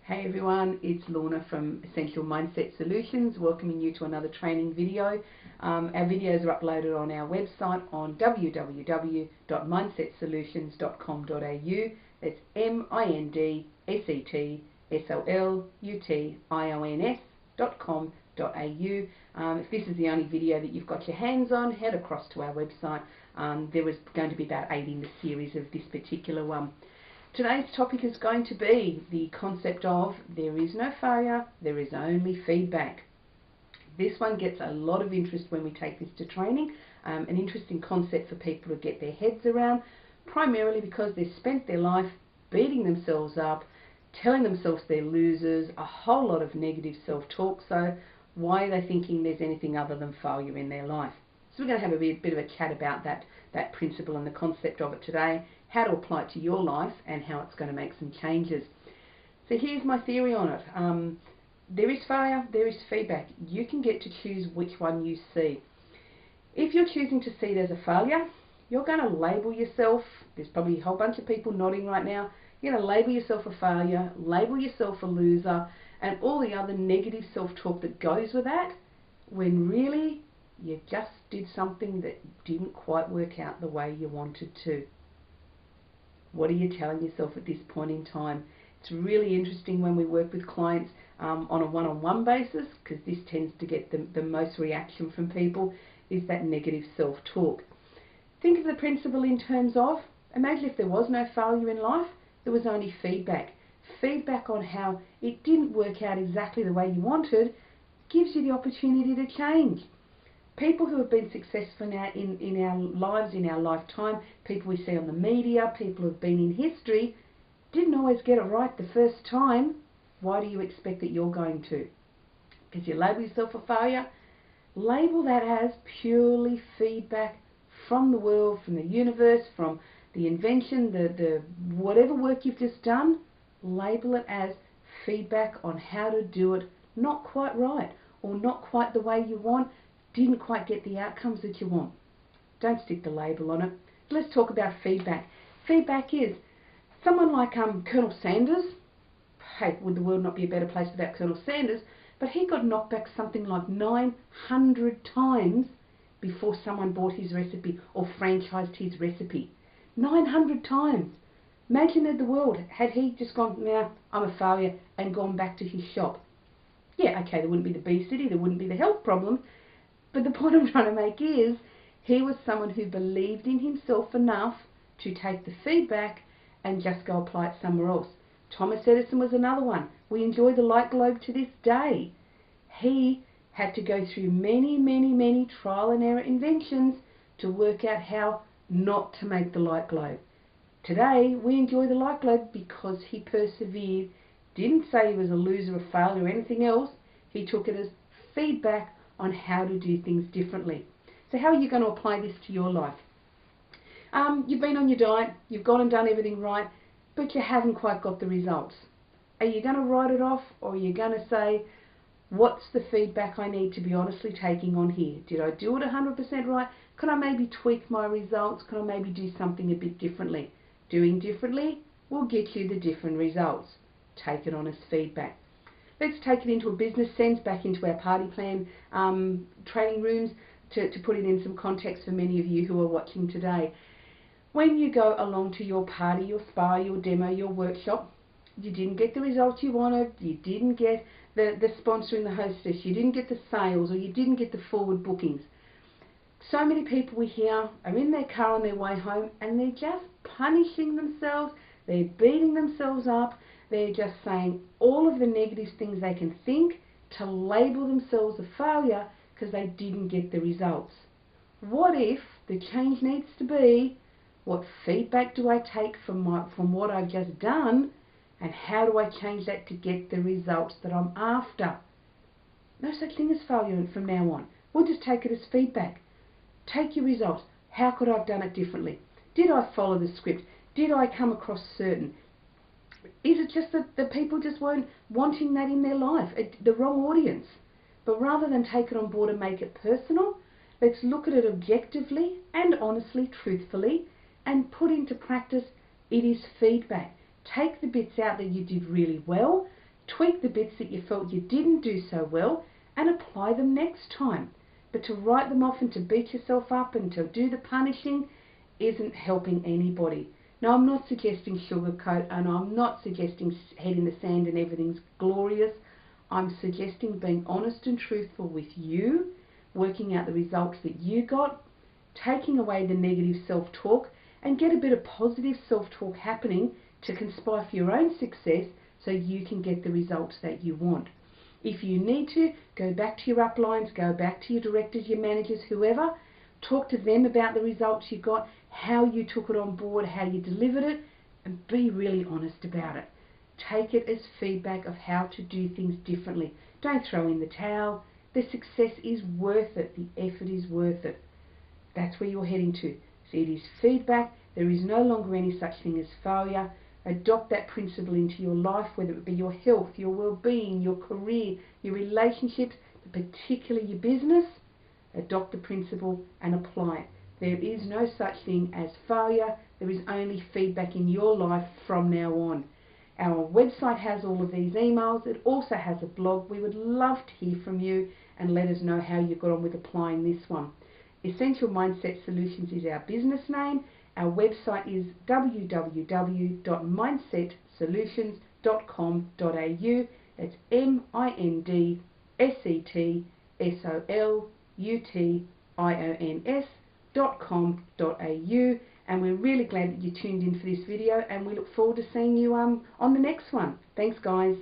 Hey everyone, it's Lorna from Essential Mindset Solutions, welcoming you to another training video. Our videos are uploaded on our website on www.mindsetsolutions.com.au. That's MINDSETSOLUTIONS.com.au. If this is the only video that you've got your hands on, head across to our website. There was going to be about 8 in the series of this particular one. Today's topic is going to be the concept of there is no failure, there is only feedback. This one gets a lot of interest when we take this to training. An interesting concept for people to get their heads around, primarily because they've spent their life beating themselves up, telling themselves they're losers, a whole lot of negative self-talk. So why are they thinking there's anything other than failure in their life? So we're going to have a bit of a chat about that principle and the concept of it today, how to apply it to your life and how it's going to make some changes. So here's my theory on it. There is failure, there is feedback. You can get to choose which one you see. If you're choosing to see it as a failure, you're going to label yourself. There's probably a whole bunch of people nodding right now. You're going to label yourself a failure, label yourself a loser, and all the other negative self-talk that goes with that, when really you just did something that didn't quite work out the way you wanted to. What are you telling yourself at this point in time? It's really interesting when we work with clients on a one-on-one basis, because this tends to get the most reaction from people, is that negative self-talk. Think of the principle in terms of, imagine if there was no failure in life, there was only feedback. Feedback on how it didn't work out exactly the way you wanted gives you the opportunity to change. People who have been successful now in our lives, in our lifetime, people we see on the media, people who have been in history, didn't always get it right the first time. Why do you expect that you're going to? Because you label yourself a failure? Label that as purely feedback from the world, from the universe, from the invention, the whatever work you've just done. Label it as feedback on how to do it not quite right or not quite the way you want. Didn't quite get the outcomes that you want. Don't stick the label on it. Let's talk about feedback. Feedback is someone like Colonel Sanders. Hey, would the world not be a better place without Colonel Sanders? But he got knocked back something like 900 times before someone bought his recipe or franchised his recipe. 900 times. Imagine the world, had he just gone, nah, I'm a failure, and gone back to his shop. Yeah, okay, there wouldn't be the obesity, there wouldn't be the health problem. But the point I'm trying to make is, he was someone who believed in himself enough to take the feedback and just go apply it somewhere else. Thomas Edison was another one. We enjoy the light globe to this day. He had to go through many trial and error inventions to work out how not to make the light globe. Today, we enjoy the light globe because he persevered, didn't say he was a loser, a failure, or anything else. He took it as feedback on how to do things differently. So how are you going to apply this to your life? You've been on your diet, you've gone and done everything right, but you haven't quite got the results. Are you going to write it off, or are you going to say, what's the feedback I need to be honestly taking on here? Did I do it 100% right? Could I maybe tweak my results? Could I maybe do something a bit differently? Doing differently will get you the different results. Take it on as feedback. Let's take it into a business sense, back into our party plan training rooms, to put it in some context for many of you who are watching today. When you go along to your party, your spa, your demo, your workshop, you didn't get the results you wanted, you didn't get the sponsor and the hostess, you didn't get the sales, or you didn't get the forward bookings. So many people we hear are in their car on their way home and they're just punishing themselves, they're beating themselves up, they're just saying all of the negative things they can think to label themselves a failure because they didn't get the results. What if the change needs to be, what feedback do I take from what I've just done, and how do I change that to get the results that I'm after? No such thing as failure from now on. We'll just take it as feedback. Take your results. How could I have done it differently? Did I follow the script? Did I come across certain? Is it just that the people just weren't wanting that in their life, the wrong audience? But rather than take it on board and make it personal, let's look at it objectively and honestly, truthfully, and put into practice. It is feedback. Take the bits out that you did really well. tweak the bits that you felt you didn't do so well and apply them next time. But to write them off and to beat yourself up and to do the punishing isn't helping anybody. Now, I'm not suggesting sugarcoat, and I'm not suggesting head in the sand and everything's glorious. I'm suggesting being honest and truthful with you, working out the results that you got, taking away the negative self-talk, and get a bit of positive self-talk happening to conspire for your own success so you can get the results that you want. If you need to, go back to your uplines, go back to your directors, your managers, whoever. Talk to them about the results you got, how you took it on board, how you delivered it, and be really honest about it. Take it as feedback of how to do things differently. Don't throw in the towel. The success is worth it. The effort is worth it. That's where you're heading to. So it is feedback. There is no longer any such thing as failure. Adopt that principle into your life, whether it be your health, your well-being, your career, your relationships, but particularly your business. Adopt the principle and apply it. There is no such thing as failure. There is only feedback in your life from now on. Our website has all of these emails. It also has a blog. We would love to hear from you and let us know how you got on with applying this one. Essential Mindset Solutions is our business name. Our website is www.mindsetSolutions.com.au. That's mindsetSolutions.com.au, and we're really glad that you tuned in for this video, and we look forward to seeing you on the next one. Thanks, guys.